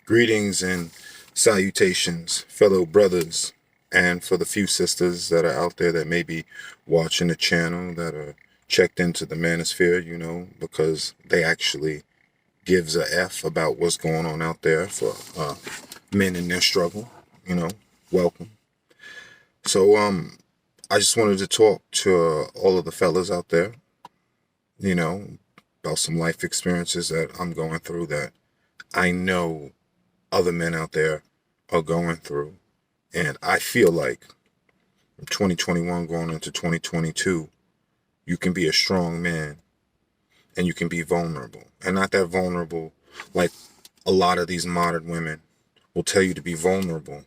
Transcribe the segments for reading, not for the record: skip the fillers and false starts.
Greetings and salutations, fellow brothers, and for the few sisters that are out there that may be watching the channel that are checked into the manosphere, because they actually gives a F about what's going on out there for men in their struggle, you know, welcome. So, I just wanted to talk to all of the fellas out there, you know, about some life experiences that I'm going through that I know other men out there are going through. And I feel like from 2021 going into 2022, you can be a strong man and you can be vulnerable. And not that vulnerable like a lot of these modern women will tell you to be vulnerable.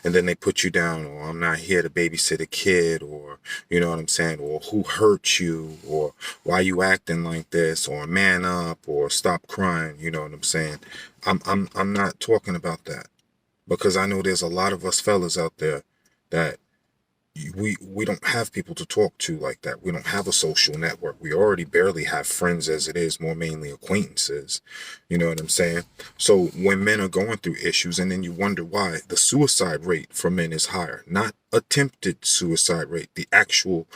And then they put you down, or I'm not here to babysit a kid, or you know what I'm saying, or who hurt you, or why you acting like this, or man up, or stop crying, you know what I'm saying? I'm not talking about that. Because I know there's a lot of us fellas out there that we don't have people to talk to like that. We don't have a social network. We already barely have friends as it is, more mainly acquaintances. You know what I'm saying? So when men are going through issues and then you wonder why, the suicide rate for men is higher. Not attempted suicide rate, the actual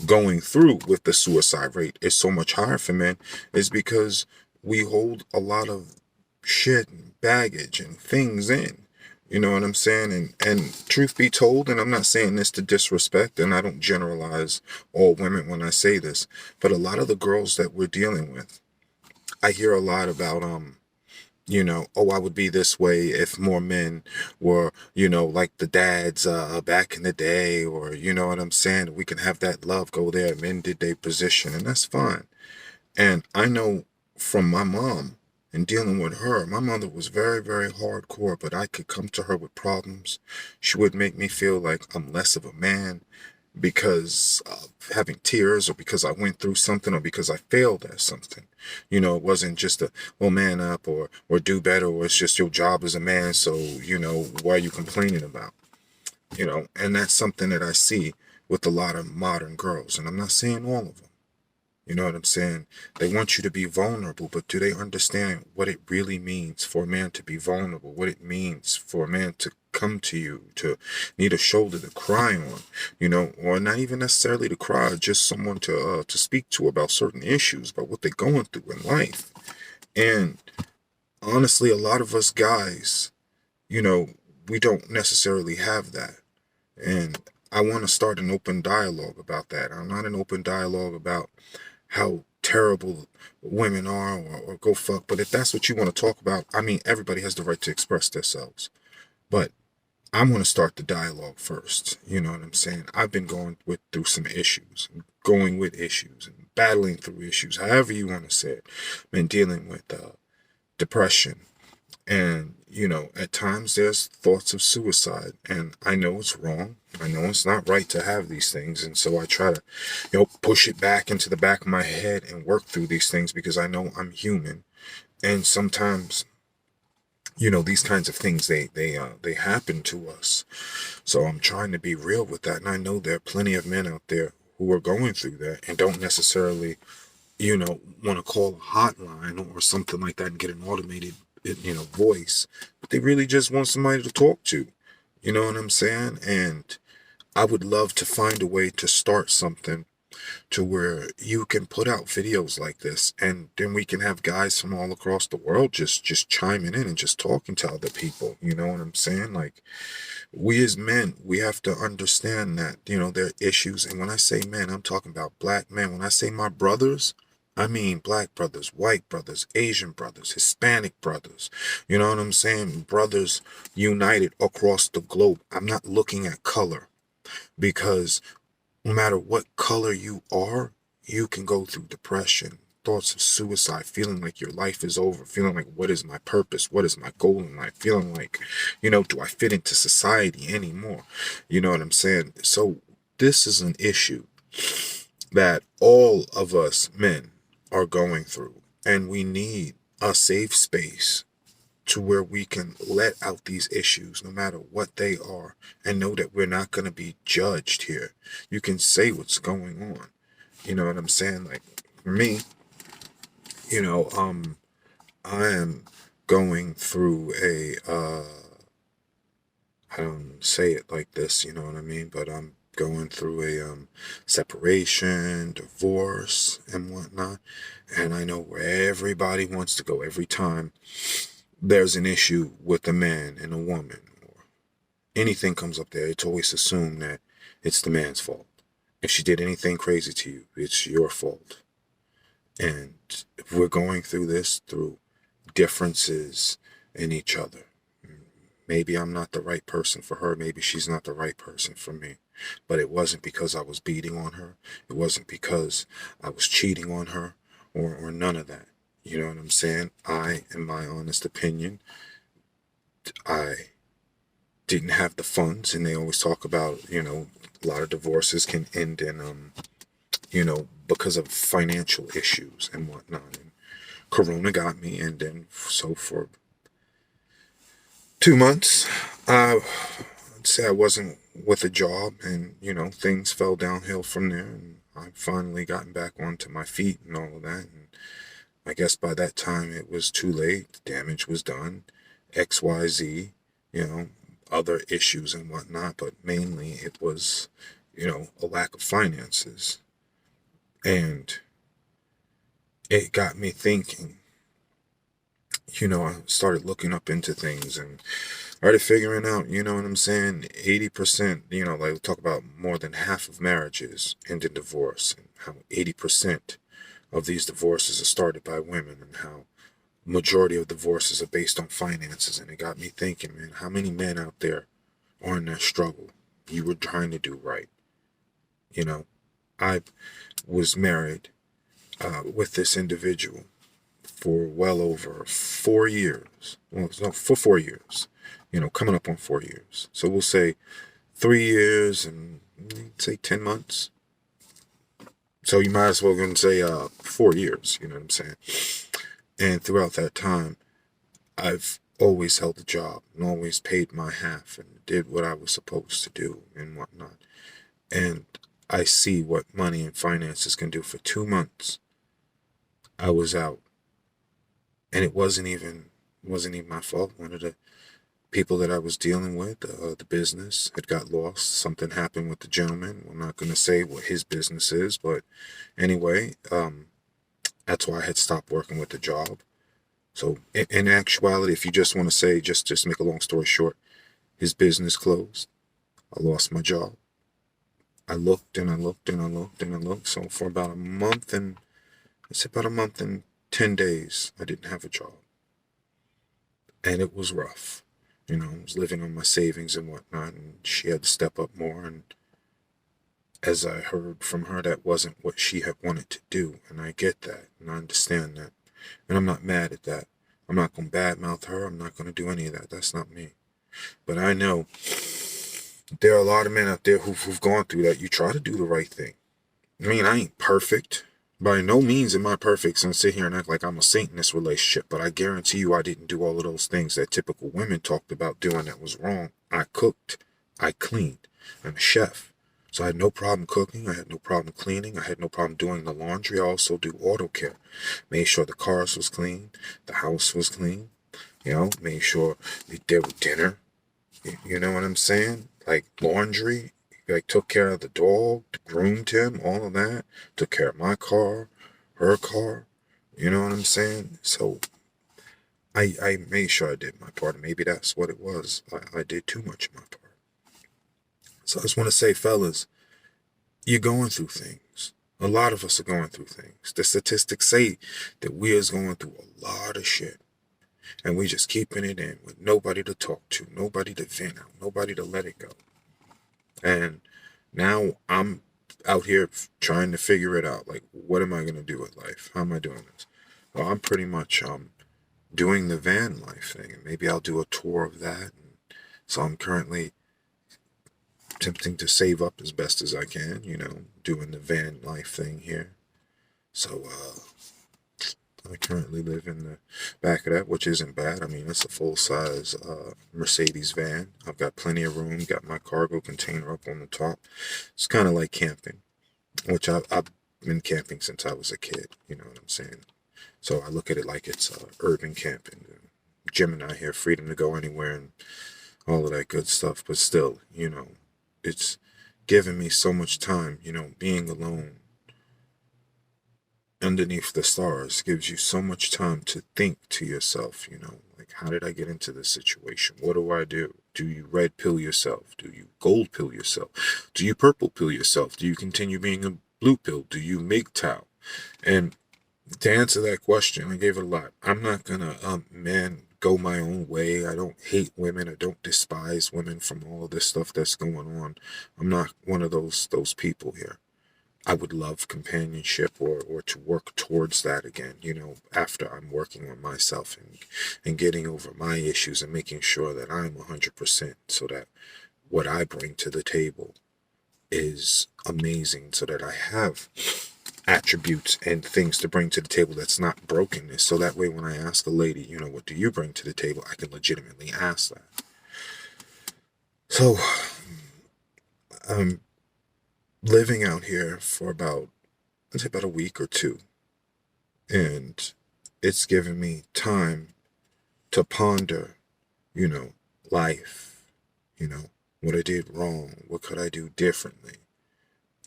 going through with the suicide rate is so much higher for men is because we hold a lot of shit and baggage and things in. You know what I'm saying? And truth be told, and I'm not saying this to disrespect, and I don't generalize all women when I say this, but a lot of the girls that we're dealing with, I hear a lot about oh, I would be this way if more men were, like the dads back in the day, or you know what I'm saying? We can have that love go there. Men did their position, and that's fine. And I know from my mom and dealing with her, my mother was very, very hardcore, but I could come to her with problems. She would make me feel like I'm less of a man because of having tears or because I went through something or because I failed at something. It wasn't just well, man up or do better, or it's just your job as a man. So, why are you complaining about? And that's something that I see with a lot of modern girls. And I'm not saying all of them. You know what I'm saying? They want you to be vulnerable, but do they understand what it really means for a man to be vulnerable? What it means for a man to come to you, to need a shoulder to cry on, or not even necessarily to cry, just someone to speak to about certain issues, about what they're going through in life. And honestly, a lot of us guys, you know, we don't necessarily have that. And I want to start an open dialogue about that. I'm not an open dialogue about how terrible women are or go fuck. But if that's what you want to talk about, I mean, everybody has the right to express themselves. But I'm going to start the dialogue first. You know what I'm saying? I've been through some issues, going with issues, and battling through issues, however you want to say it. Been dealing with depression, and, at times there's thoughts of suicide. And I know it's wrong. I know it's not right to have these things. And so I try to, push it back into the back of my head and work through these things because I know I'm human. And sometimes, these kinds of things, they happen to us. So I'm trying to be real with that. And I know there are plenty of men out there who are going through that and don't necessarily, want to call a hotline or something like that and get an automated, voice, but they really just want somebody to talk to. You know what I'm saying? And I would love to find a way to start something to where you can put out videos like this, and then we can have guys from all across the world just chiming in and just talking to other people. You know what I'm saying? Like, we as men, we have to understand that, there are issues. And when I say men, I'm talking about black men. When I say my brothers, I mean black brothers, white brothers, Asian brothers, Hispanic brothers. You know what I'm saying? Brothers united across the globe. I'm not looking at color, because no matter what color you are, you can go through depression, thoughts of suicide, feeling like your life is over, feeling like, what is my purpose? What is my goal in life? Feeling like, do I fit into society anymore? You know what I'm saying? So this is an issue that all of us men are going through, and we need a safe space to where we can let out these issues no matter what they are, and know that we're not going to be judged here. You can say what's going on. You know what I'm saying? Like, for me, you know, I am going through I don't say it like this, you know what I mean? But I'm going through a separation, divorce, and whatnot. And I know where everybody wants to go every time there's an issue with a man and a woman, or anything comes up there. It's always assumed that it's the man's fault. If she did anything crazy to you, it's your fault. And we're going through this through differences in each other. Maybe I'm not the right person for her. Maybe she's not the right person for me. But it wasn't because I was beating on her. It wasn't because I was cheating on her or none of that. You know what I'm saying? In my honest opinion, I didn't have the funds. And they always talk about, a lot of divorces can end in, because of financial issues and whatnot. And Corona got me. And then, so for 2 months, I'd say I wasn't with a job, and things fell downhill from there, and I finally gotten back onto my feet and all of that. And I guess by that time it was too late. The damage was done. XYZ, other issues and whatnot, but mainly it was, a lack of finances. And it got me thinking. I started looking up into things and started figuring out, you know what I'm saying? 80%, like we talk about more than half of marriages end in divorce, and how 80% of these divorces are started by women, and how majority of divorces are based on finances. And it got me thinking, man, how many men out there are in that struggle? You were trying to do right. I was married with this individual for well over 4 years. Well, no, for 4 years. Coming up on 4 years. So we'll say 3 years and say 10 months. So you might as well go and say 4 years, you know what I'm saying? And throughout that time, I've always held a job and always paid my half and did what I was supposed to do and whatnot. And I see what money and finances can do. For 2 months, I was out. And it wasn't even my fault. One of the people that I was dealing with, the business, had got lost. Something happened with the gentleman. I'm not going to say what his business is, but anyway, that's why I had stopped working with the job. So in actuality, if you just want to say, just make a long story short, his business closed. I lost my job. I looked and I looked and I looked and I looked. So for about a month and 10 days, I didn't have a job. And it was rough. I was living on my savings and whatnot, and she had to step up more. And as I heard from her, that wasn't what she had wanted to do. And I get that, and I understand that. And I'm not mad at that. I'm not going to badmouth her. I'm not going to do any of that. That's not me. But I know there are a lot of men out there who've gone through that. You try to do the right thing. I mean, I ain't perfect. By no means am I perfect and sit here and act like I'm a saint in this relationship, but I guarantee you I didn't do all of those things that typical women talked about doing that was wrong. I cooked. I cleaned. I'm a chef. So I had no problem cooking. I had no problem cleaning. I had no problem doing the laundry. I also do auto care. Made sure the cars was clean. The house was clean. Made sure there was dinner. You know what I'm saying? Like laundry. Like took care of the dog, groomed him, all of that. Took care of my car, her car. You know what I'm saying? So I made sure I did my part. And maybe that's what it was. I did too much of my part. So I just want to say, fellas, you're going through things. A lot of us are going through things. The statistics say that we is going through a lot of shit. And we just keeping it in with nobody to talk to, nobody to vent out, nobody to let it go. And now I'm out here trying to figure it out. Like, what am I going to do with life? How am I doing this? Well, I'm pretty much doing the van life thing. And maybe I'll do a tour of that. And so I'm currently attempting to save up as best as I can, doing the van life thing here. So I currently live in the back of that, which isn't bad. I mean, it's a full-size Mercedes van. I've got plenty of room, got my cargo container up on the top. It's kind of like camping, which I've been camping since I was a kid, you know what I'm saying? So I look at it like it's urban camping. Gemini here, freedom to go anywhere and all of that good stuff. But still, it's given me so much time, being alone underneath the stars gives you so much time to think to yourself, like, how did I get into this situation? What do I do? Do you red pill yourself? Do you gold pill yourself? Do you purple pill yourself? Do you continue being a blue pill? Do you MGTOW? And to answer that question, I gave it a lot. I'm not gonna, go my own way. I don't hate women. I don't despise women from all of this stuff that's going on. I'm not one of those people here. I would love companionship or to work towards that again, after I'm working on myself and getting over my issues and making sure that I'm 100% so that what I bring to the table is amazing, so that I have attributes and things to bring to the table that's not brokenness. So that way when I ask a lady, what do you bring to the table, I can legitimately ask that. So I'm living out here for I'd say about a week or two, and it's given me time to ponder, life, what I did wrong, what could I do differently.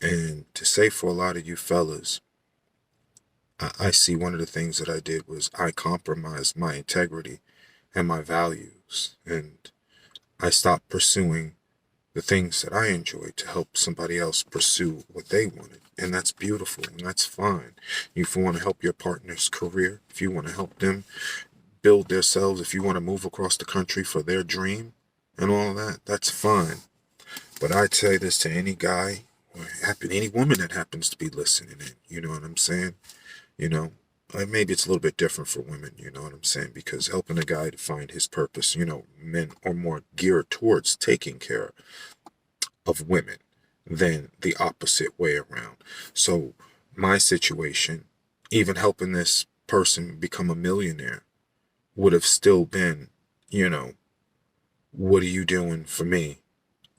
And to say, for a lot of you fellas, I see one of the things that I did was I compromised my integrity and my values, and I stopped pursuing the things that I enjoyed to help somebody else pursue what they wanted. And that's beautiful, and that's fine. If you want to help your partner's career, if you want to help them build themselves, if you want to move across the country for their dream and all of that, that's fine. But I'd say this to any guy or any woman that happens to be listening in, you know what I'm saying? Maybe it's a little bit different for women, you know what I'm saying? Because helping a guy to find his purpose, men are more geared towards taking care of women than the opposite way around. So my situation, even helping this person become a millionaire, would have still been, what are you doing for me?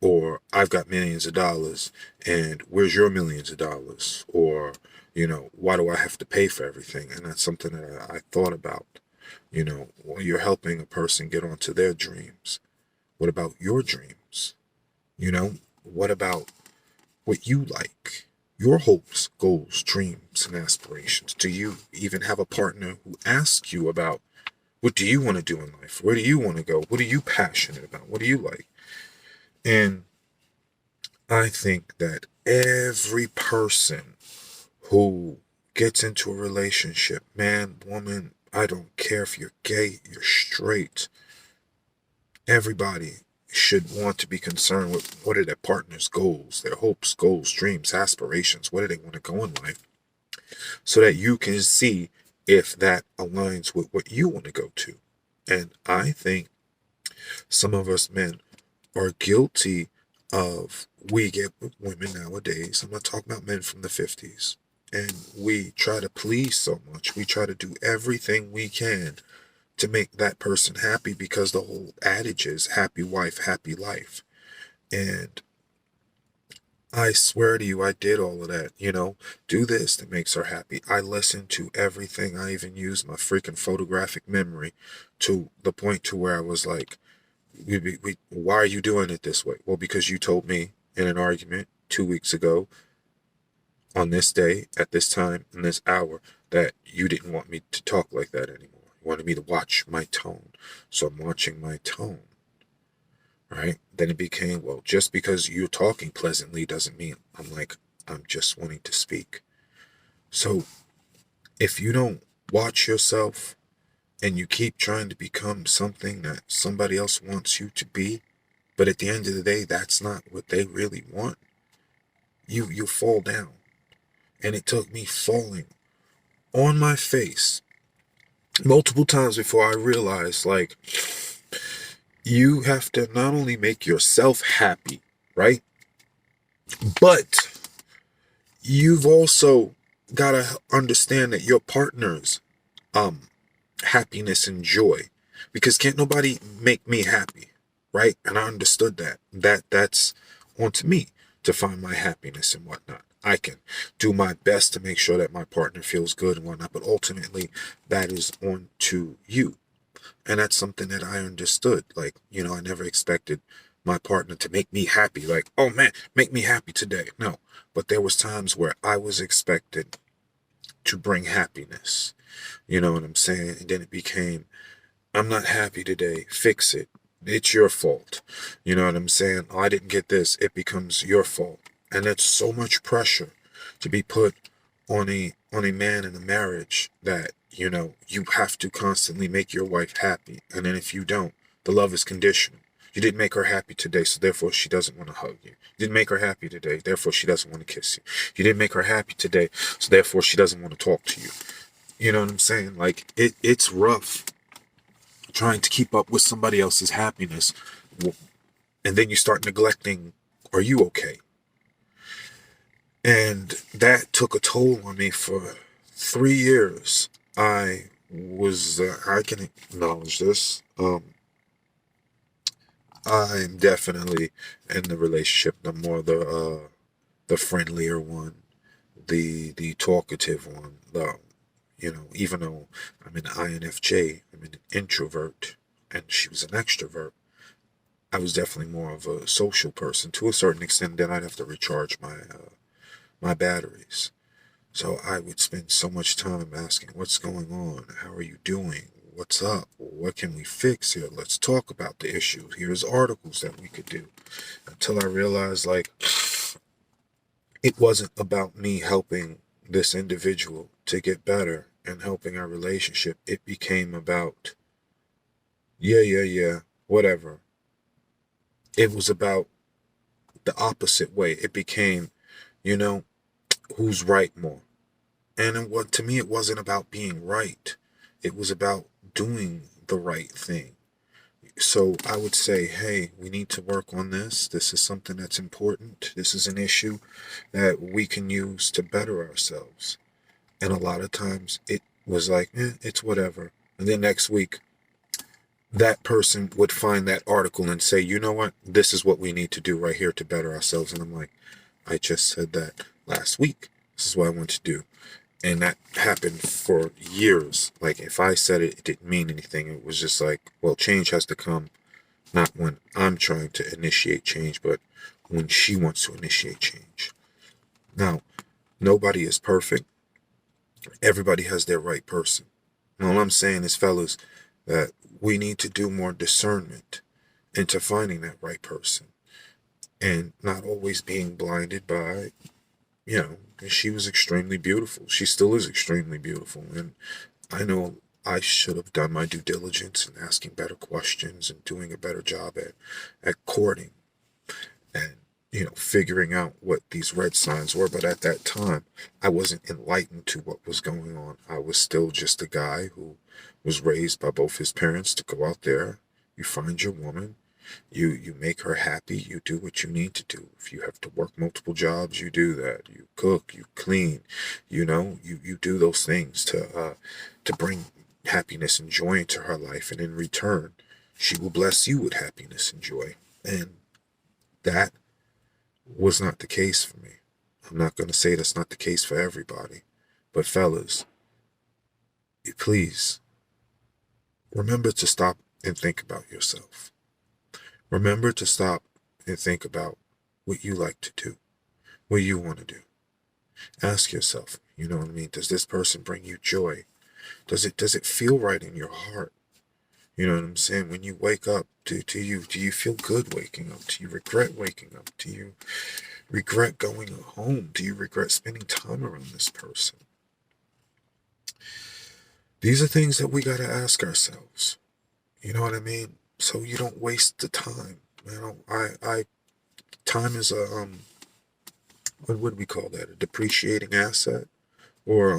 Or I've got millions of dollars and where's your millions of dollars? Or, why do I have to pay for everything? And that's something that I thought about. When you're helping a person get onto their dreams, what about your dreams? What about what you like? Your hopes, goals, dreams, and aspirations. Do you even have a partner who asks you about what do you want to do in life? Where do you want to go? What are you passionate about? What do you like? And I think that every person who gets into a relationship, man, woman, I don't care if you're gay, you're straight, everybody should want to be concerned with what are their partner's goals, their hopes, goals, dreams, aspirations, where do they want to go in life, so that you can see if that aligns with what you want to go to. And I think some of us men are guilty of, we get with women nowadays, I'm not talking about men from the 50s, and we try to please so much, we try to do everything we can to make that person happy, because the whole adage is happy wife, happy life. And I swear to you, I did all of that, do this that makes her happy. I listened to everything. I even used my freaking photographic memory to the point to where I was like, why are you doing it this way? Well, because you told me in an argument 2 weeks ago, on this day, at this time, in this hour, that you didn't want me to talk like that anymore. You wanted me to watch my tone. So I'm watching my tone. Right? Then it became, well, just because you're talking pleasantly doesn't mean I'm just wanting to speak. So if you don't watch yourself and you keep trying to become something that somebody else wants you to be, but at the end of the day, that's not what they really want, you fall down. And it took me falling on my face multiple times before I realized, like, you have to not only make yourself happy, right? But you've also got to understand that your partner's happiness and joy, because can't nobody make me happy, right? And I understood that's on to me to find my happiness and whatnot. I can do my best to make sure that my partner feels good and whatnot, but ultimately that is on to you. And that's something that I understood. Like, I never expected my partner to make me happy. Like, oh man, make me happy today. No. But there was times where I was expected to bring happiness. You know what I'm saying? And then it became, I'm not happy today. Fix it. It's your fault. You know what I'm saying? Oh, I didn't get this. It becomes your fault. And that's so much pressure to be put on a man in a marriage that, you have to constantly make your wife happy. And then if you don't, the love is conditional. You didn't make her happy today, so therefore she doesn't want to hug you. You didn't make her happy today, therefore she doesn't want to kiss you. You didn't make her happy today, so therefore she doesn't want to talk to you. You know what I'm saying? Like, it's rough trying to keep up with somebody else's happiness. And then you start neglecting, are you okay? And that took a toll on me for 3 years. I can acknowledge this. I'm definitely in the relationship. I'm more the friendlier one, the talkative one. Even though I'm an INFJ, I'm an introvert, and she was an extrovert. I was definitely more of a social person to a certain extent. Then I'd have to recharge my batteries. So I would spend so much time asking, what's going on? How are you doing? What's up? What can we fix here? Let's talk about the issue. Here's articles that we could do. Until I realized, like, it wasn't about me helping this individual to get better and helping our relationship. It became about, yeah, whatever. It was about the opposite way. It became, you know, who's right more. And to me, it wasn't about being right. It was about doing the right thing. So I would say, hey, we need to work on this. This is something that's important. This is an issue that we can use to better ourselves. And a lot of times it was like, it's whatever. And then next week, that person would find that article and say, you know what? This is what we need to do right here to better ourselves. And I'm like, I just said that last week. This is what I want to do. And that happened for years. Like, if I said it, it didn't mean anything. It was just like, well, change has to come, not when I'm trying to initiate change, but when she wants to initiate change. Now, nobody is perfect. Everybody has their right person. And all I'm saying is, fellas, that we need to do more discernment into finding that right person and not always being blinded by, she was extremely beautiful. She still is extremely beautiful. And I know I should have done my due diligence in asking better questions and doing a better job at courting and, figuring out what these red signs were. But at that time, I wasn't enlightened to what was going on. I was still just a guy who was raised by both his parents to go out there. You find your woman. You make her happy. You do what you need to do. If you have to work multiple jobs, you do that. You cook, you clean, you do those things to bring happiness and joy into her life. And in return, she will bless you with happiness and joy. And that was not the case for me. I'm not going to say that's not the case for everybody. But fellas, please remember to stop and think about yourself. Remember to stop and think about what you like to do, what you want to do. Ask yourself, you know what I mean? Does this person bring you joy? Does it feel right in your heart? You know what I'm saying? When you wake up, do you feel good waking up? Do you regret waking up? Do you regret going home? Do you regret spending time around this person? These are things that we got to ask ourselves. You know what I mean? So you don't waste the time. Time is what would we call that? A depreciating asset, or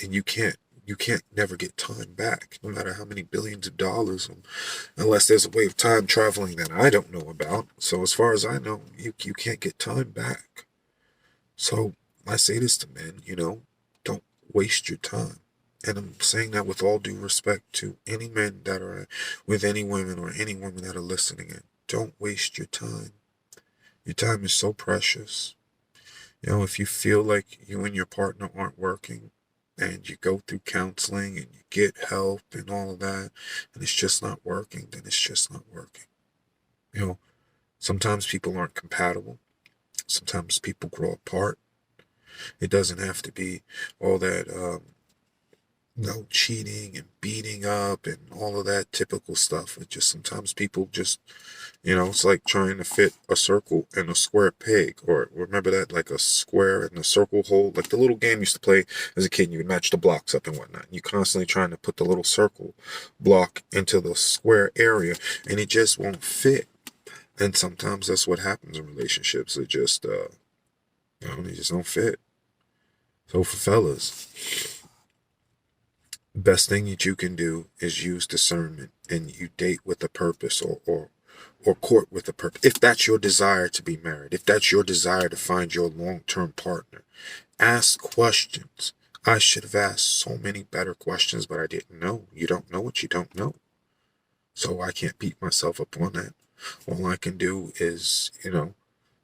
and you can't never get time back, no matter how many billions of dollars, unless there's a way of time traveling that I don't know about. So as far as I know, you can't get time back. So I say this to men, don't waste your time. And I'm saying that with all due respect to any men that are with any women or any women that are listening in. Don't waste your time. Your time is so precious. If you feel like you and your partner aren't working, and you go through counseling and you get help and all of that, and it's just not working, then it's just not working. You know, sometimes people aren't compatible. Sometimes people grow apart. It doesn't have to be all that, cheating and beating up and all of that typical stuff. It just sometimes people just, it's like trying to fit a circle in a square peg. Or remember that, like a square in a circle hole, like the little game you used to play as a kid. And you would match the blocks up and whatnot. You constantly trying to put the little circle block into the square area, and it just won't fit. And sometimes that's what happens in relationships. It just, they just don't fit. So for fellas, best thing that you can do is use discernment, and you date with a purpose, or court with a purpose. If that's your desire to be married, if that's your desire to find your long-term partner, ask questions. I should have asked so many better questions, but I didn't know. You don't know what you don't know. So I can't beat myself up on that. All I can do is,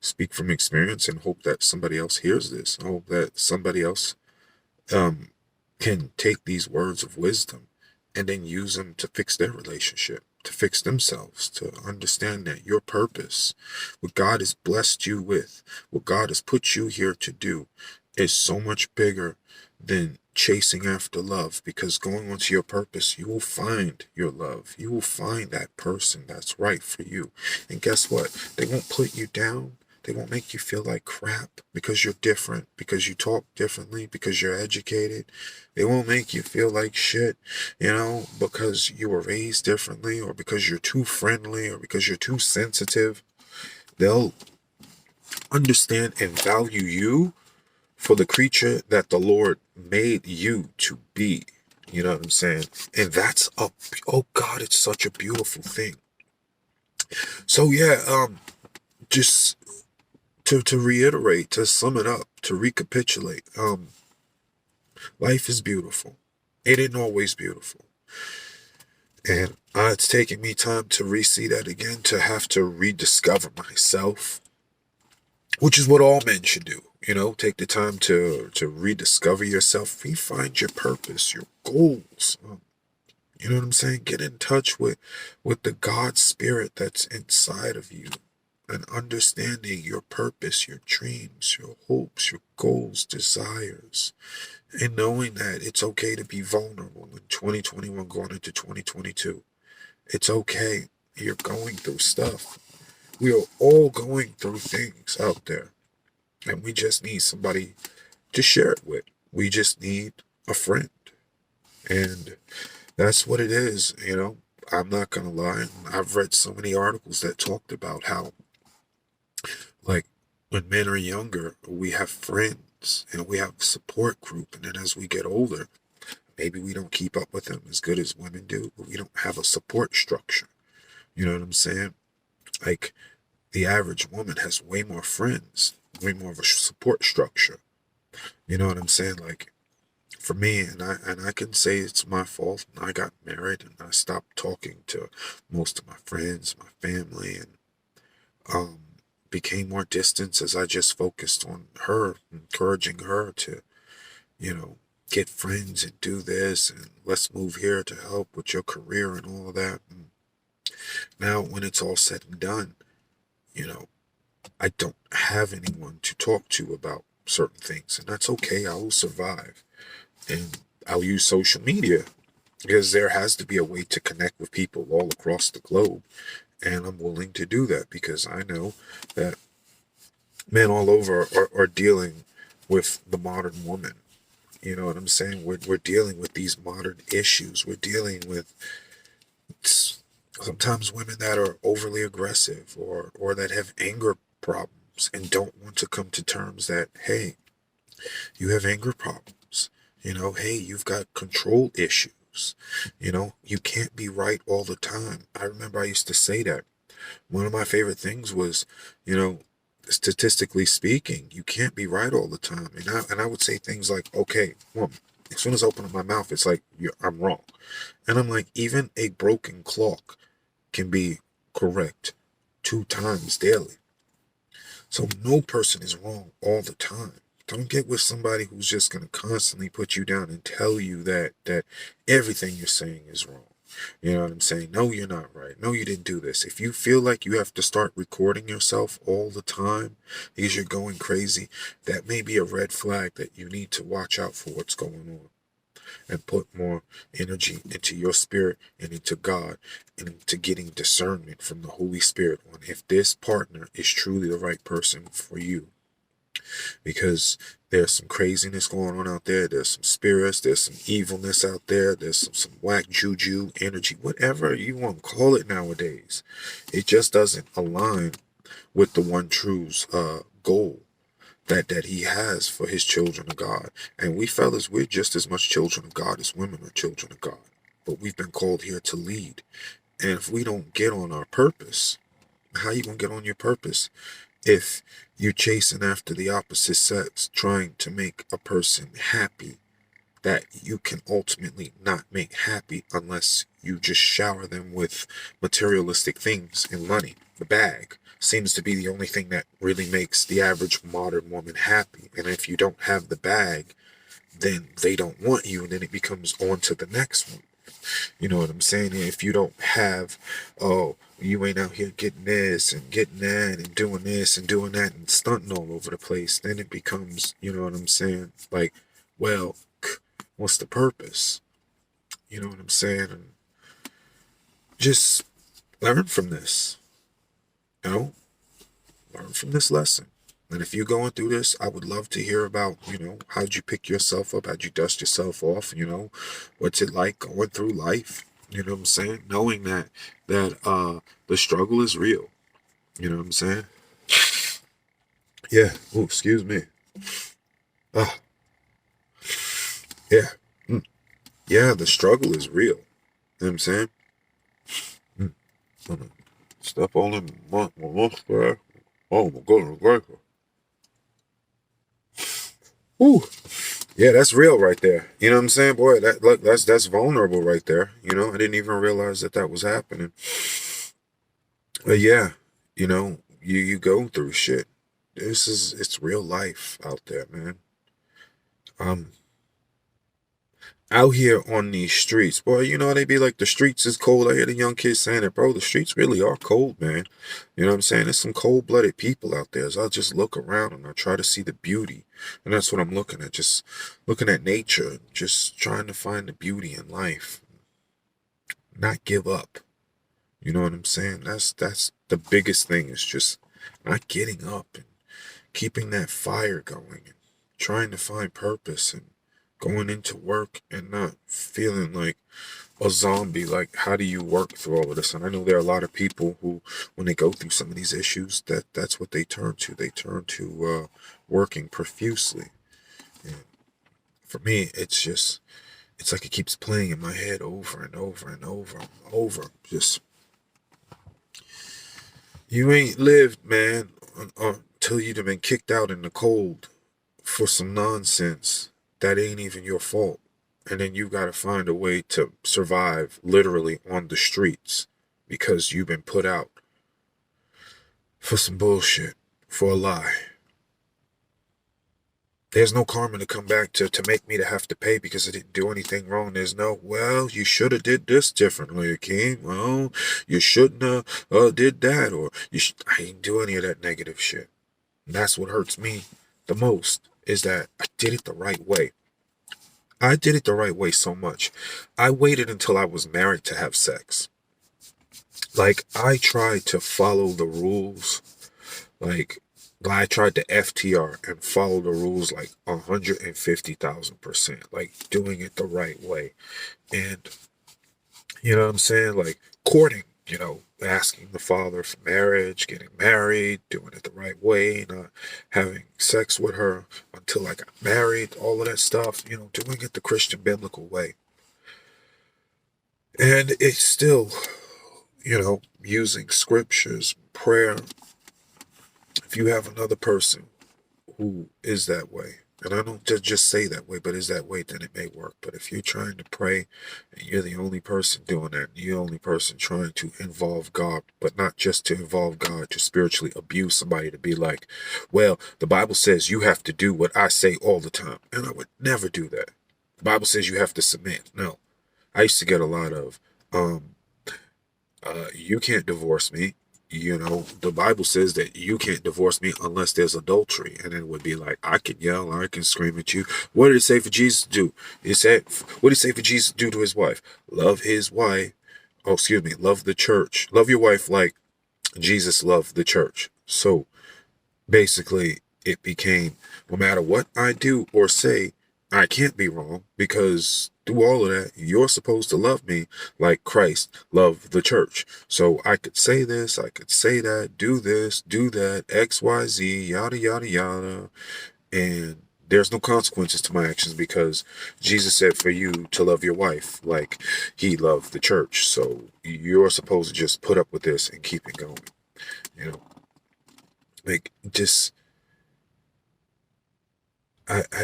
speak from experience and hope that somebody else hears this. I hope that somebody else um, can take these words of wisdom and then use them to fix their relationship, to fix themselves, to understand that your purpose, what God has blessed you with, what God has put you here to do, is so much bigger than chasing after love. Because going on to your purpose, you will find your love. You will find that person that's right for you. And guess what? They won't put you down. They won't make you feel like crap because you're different, because you talk differently, because you're educated. They won't make you feel like shit, because you were raised differently, or because you're too friendly, or because you're too sensitive. They'll understand and value you for the creature that the Lord made you to be. You know what I'm saying? And that's oh God, it's such a beautiful thing. So yeah, just to reiterate, to sum it up, to recapitulate, life is beautiful. It isn't always beautiful. And it's taken me time to re-see that again, to have to rediscover myself, which is what all men should do. Take the time to rediscover yourself, re-find your purpose, your goals. You know what I'm saying? Get in touch with the God spirit that's inside of you, and understanding your purpose, your dreams, your hopes, your goals, desires, and knowing that it's okay to be vulnerable in 2021 going into 2022. It's okay. You're going through stuff. We are all going through things out there, and we just need somebody to share it with. We just need a friend. And that's what it is. I'm not going to lie. I've read so many articles that talked about how, like, when men are younger, we have friends and we have a support group. And then as we get older, maybe we don't keep up with them as good as women do, but we don't have a support structure. You know what I'm saying? Like, the average woman has way more friends, way more of a support structure. You know what I'm saying? Like, for me, and I can say it's my fault. I got married and I stopped talking to most of my friends, my family, and um became more distant as I just focused on her, encouraging her to, get friends and do this, and let's move here to help with your career and all of that. And now when it's all said and done, you know, I don't have anyone to talk to about certain things, and that's okay. I will survive. And I'll use social media because there has to be a way to connect with people all across the globe. And I'm willing to do that because I know that men all over are dealing with the modern woman. You know what I'm saying? We're dealing with these modern issues. We're dealing with sometimes women that are overly aggressive, or that have anger problems and don't want to come to terms that, hey, you have anger problems. Hey, you've got control issues. You can't be right all the time. I remember I used to say that. One of my favorite things was, you know, statistically speaking, you can't be right all the time. And I would say things like, okay, well, as soon as I open up my mouth, it's like, I'm wrong. And I'm like, even a broken clock can be correct 2 times daily. So no person is wrong all the time. Don't get with somebody who's just going to constantly put you down and tell you that everything you're saying is wrong. You know what I'm saying? No, you're not right. No, you didn't do this. If you feel like you have to start recording yourself all the time because you're going crazy, that may be a red flag that you need to watch out for what's going on and put more energy into your spirit and into God and into getting discernment from the Holy Spirit on if this partner is truly the right person for you. Because there's some craziness going on out there. There's some spirits. There's some evilness out there. There's some whack juju energy, whatever you want to call it nowadays. It just doesn't align with the one true's goal that he has for his children of God. And we fellas, we're just as much children of God as women are children of God. But we've been called here to lead. And if we don't get on our purpose, how you gonna get on your purpose if you're chasing after the opposite sex, trying to make a person happy that you can ultimately not make happy unless you just shower them with materialistic things and money? The bag seems to be the only thing that really makes the average modern woman happy. And if you don't have the bag, then they don't want you, and then it becomes on to the next one. You know what I'm saying? If you don't have, oh, you ain't out here getting this and getting that and doing this and doing that and stunting all over the place, then it becomes, you know what I'm saying? Like, well, what's the purpose? You know what I'm saying? And just learn from this. You know, learn from this lesson. And if you're going through this, I would love to hear about, how'd you pick yourself up? How'd you dust yourself off? What's it like going through life? You know what I'm saying? Knowing that the struggle is real. You know what I'm saying? Yeah. Oh, excuse me. Ah, yeah. Yeah, the struggle is real. You know what I'm saying? Step on in my mustache. Oh my goodness gracious. Ooh. Yeah, that's real right there. You know what I'm saying, boy? That's vulnerable right there. I didn't even realize that was happening. But yeah, you go through shit. It's real life out there, man. Um, out here on these streets, boy, they be like the streets is cold. I hear the young kids saying it, bro. The streets really are cold, man. You know what I'm saying? There's some cold-blooded people out there. So I just look around and I try to see the beauty, and that's what I'm looking at. Just looking at nature, just trying to find the beauty in life, not give up. You know what I'm saying? That's the biggest thing, is just not getting up and keeping that fire going and trying to find purpose and going into work and not feeling like a zombie. Like, how do you work through all of this? And I know there are a lot of people who, when they go through some of these issues, that's what they turn to. They turn to working profusely. And for me, it's like it keeps playing in my head over and over and over and over. Just, you ain't lived, man, until you'd have been kicked out in the cold for some nonsense that ain't even your fault. And then you got to find a way to survive literally on the streets because you've been put out for some bullshit, for a lie. There's no karma to come back to make me to have to pay because I didn't do anything wrong. There's no, well, you should have did this differently, King. Well, you shouldn't have did that, or I didn't do any of that negative shit. And that's what hurts me the most, is that I did it the right way. I did it the right way so much. I waited until I was married to have sex. Like, I tried to follow the rules. Like, I tried to FTR and follow the rules like 150,000%. Like, doing it the right way. And, you know what I'm saying? Like, courting, asking the father for marriage, getting married, doing it the right way, not having sex with her until I got married, all of that stuff, doing it the Christian biblical way. And it's still, using scriptures, prayer. If you have another person who is that way And I don't just say that way, but is that way, then it may work. But if you're trying to pray and you're the only person doing that, you're the only person trying to involve God, but not just to involve God, to spiritually abuse somebody, to be like, well, the Bible says you have to do what I say all the time. And I would never do that. The Bible says you have to submit. No. I used to get a lot of, um, you can't divorce me. You know, the Bible says that you can't divorce me unless there's adultery. And it would be like, I can yell, I can scream at you. What did it say for Jesus to do? It said, what did it say for Jesus to do to his wife? Love his wife. Oh, excuse me. Love the church. Love your wife like Jesus loved the church. So basically, it became, no matter what I do or say, I can't be wrong, because through all of that, you're supposed to love me like Christ loved the church. So I could say this, I could say that, do this, do that, X, Y, Z, yada, yada, yada. And there's no consequences to my actions, because Jesus said for you to love your wife like he loved the church. So you're supposed to just put up with this and keep it going. You know, like, just,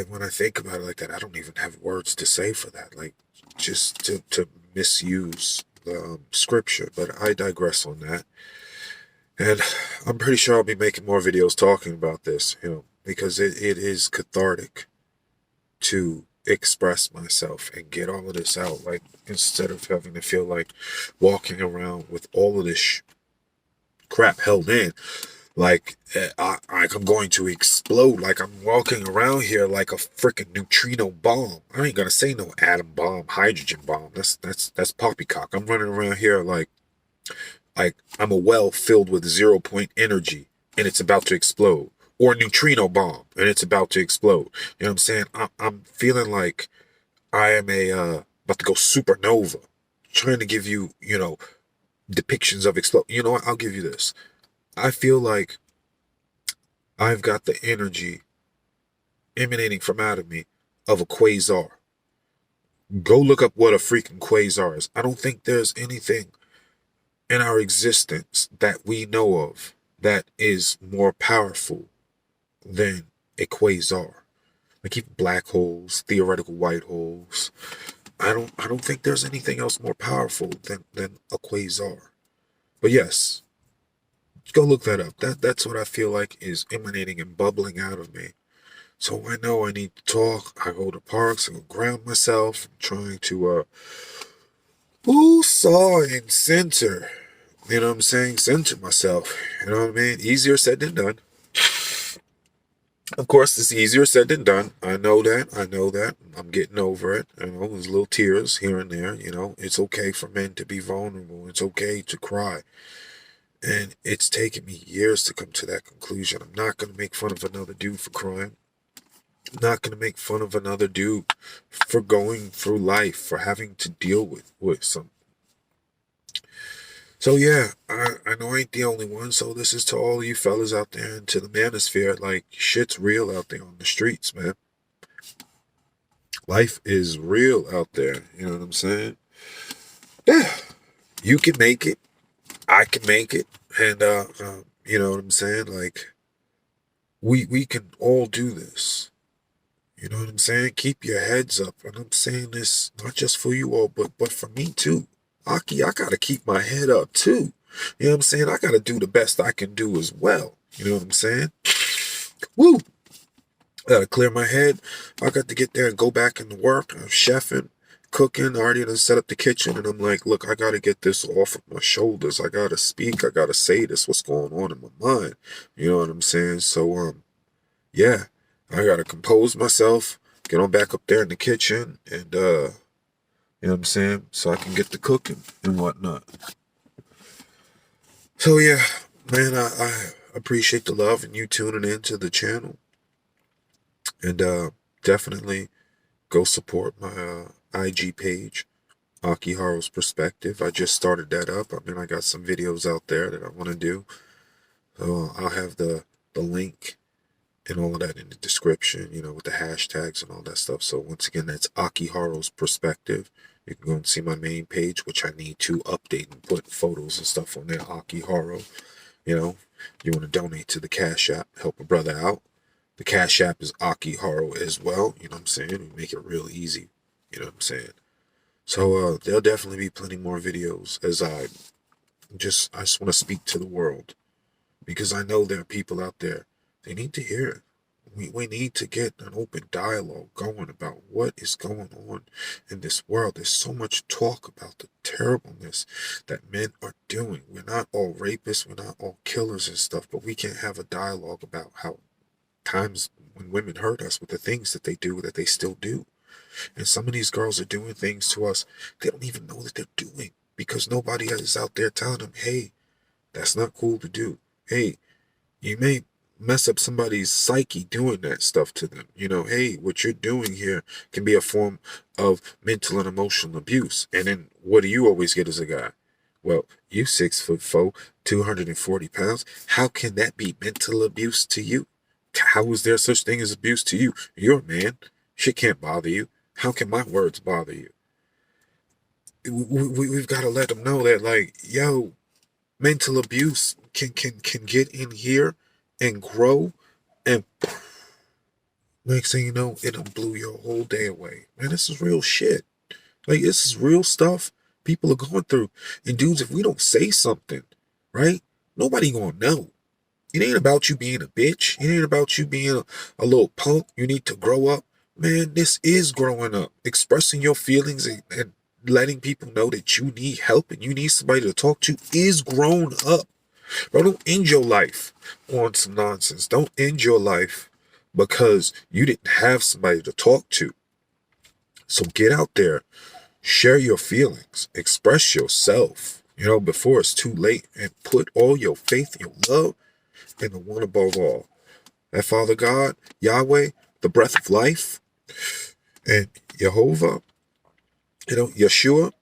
when I think about it like that, I don't even have words to say for that. Like, just to misuse scripture. But I digress on that. And I'm pretty sure I'll be making more videos talking about this, because it is cathartic to express myself and get all of this out. Like, instead of having to feel like walking around with all of this crap held in, like, I'm going to explode. Like, I'm walking around here like a freaking neutrino bomb. I ain't gonna say no atom bomb, hydrogen bomb. That's poppycock. I'm running around here like I'm a well filled with 0 point energy and it's about to explode, or a neutrino bomb and it's about to explode. You know what I'm saying? I'm feeling like I am about to go supernova. Trying to give you, depictions of explode. You know what? I'll give you this. I feel like I've got the energy emanating from out of me of a quasar. Go look up what a freaking quasar is. I don't think there's anything in our existence that we know of that is more powerful than a quasar. Like, even black holes, theoretical white holes. I don't think there's anything else more powerful than a quasar. But yes, go look that up. That's what I feel like is emanating and bubbling out of me. So I know I need to talk. I go to parks and ground myself. I'm trying to saw and center. You know what I'm saying? Center myself. You know what I mean? Easier said than done. Of course, it's easier said than done. I know that. I know that. I'm getting over it. There's little tears here and there. It's okay for men to be vulnerable. It's okay to cry. And it's taken me years to come to that conclusion. I'm not going to make fun of another dude for crying. I'm not going to make fun of another dude for going through life, for having to deal with some. So yeah, I know I ain't the only one. So this is to all you fellas out there and to the manosphere. Like, shit's real out there on the streets, man. Life is real out there. You know what I'm saying? Yeah, you can make it. I can make it. And, you know what I'm saying? Like, we can all do this. You know what I'm saying? Keep your heads up. And I'm saying this not just for you all, but for me too. Aki, I gotta keep my head up too. You know what I'm saying? I gotta do the best I can do as well. You know what I'm saying? Woo! I gotta clear my head. I got to get there and go back into work. I'm chefing, cooking. I already done set up the kitchen, and I'm like, look, I gotta get this off of my shoulders. I gotta speak. I gotta say this. What's going on in my mind? You know what I'm saying? So yeah, I gotta compose myself. Get on back up there in the kitchen, and you know what I'm saying? So I can get to cooking and whatnot. So yeah, man, I appreciate the love and you tuning in to the channel. And definitely go support my IG page, Akiharo's Perspective. I just started that up. I mean, I got some videos out there that I want to do. So I'll have the link and all of that in the description, with the hashtags and all that stuff. So once again, that's Akiharo's Perspective. You can go and see my main page, which I need to update and put photos and stuff on there, Akiharo. You want to donate to the Cash App, help a brother out. The Cash App is Aki Haro as well. You know what I'm saying? We make it real easy. You know what I'm saying? So there'll definitely be plenty more videos as I just want to speak to the world because I know there are people out there. They need to hear it. We need to get an open dialogue going about what is going on in this world. There's so much talk about the terribleness that men are doing. We're not all rapists, we're not all killers and stuff, but we can have a dialogue about how times when women hurt us with the things that they do that they still do. And some of these girls are doing things to us they don't even know that they're doing because nobody is out there telling them, hey, that's not cool to do. Hey, you may mess up somebody's psyche doing that stuff to them. You know, hey, what you're doing here can be a form of mental and emotional abuse. And then what do you always get as a guy? Well, you 6'4", 240 pounds. How can that be mental abuse to you? How is there such thing as abuse to you? You're a man. Shit can't bother you. How can my words bother you? We've got to let them know that, like, yo, mental abuse can get in here and grow, and next thing you know, it'll blow your whole day away. Man, this is real shit. Like, this is real stuff people are going through. And dudes, if we don't say something, right, nobody gonna know. It ain't about you being a bitch. It ain't about you being a little punk. You need to grow up. Man, this is growing up. Expressing your feelings and letting people know that you need help and you need somebody to talk to is grown up. Bro, don't end your life on some nonsense. Don't end your life because you didn't have somebody to talk to. So get out there, share your feelings, express yourself, before it's too late, and put all your faith and your love in the one above all. That Father God, Yahweh, the breath of life, and Jehovah, Yeshua,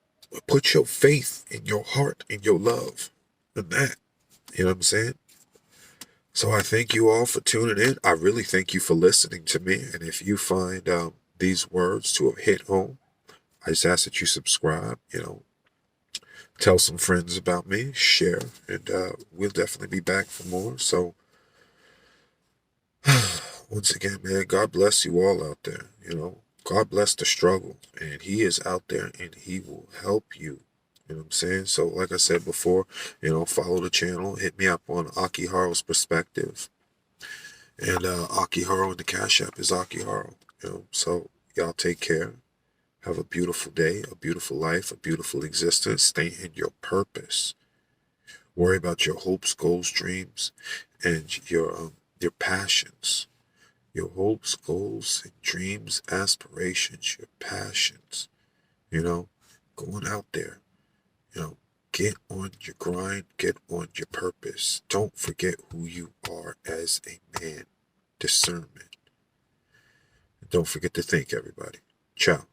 put your faith in your heart and your love in that. You know what I'm saying? So I thank you all for tuning in. I really thank you for listening to me. And if you find these words to have hit home, I just ask that you subscribe, tell some friends about me, share, and we'll definitely be back for more. So once again, man, God bless you all out there. God bless the struggle, and He is out there and He will help you. You know what I'm saying? So, like I said before, follow the channel. Hit me up on Aki Haro's Perspective. And Aki Haro in the Cash App is Aki Haro. So y'all take care. Have a beautiful day, a beautiful life, a beautiful existence. Stay in your purpose. Worry about your hopes, goals, dreams, and your passions. Your hopes, goals, and dreams, aspirations, your passions. Going out there. Get on your grind, get on your purpose. Don't forget who you are as a man. Discernment. Don't forget to think, everybody. Ciao.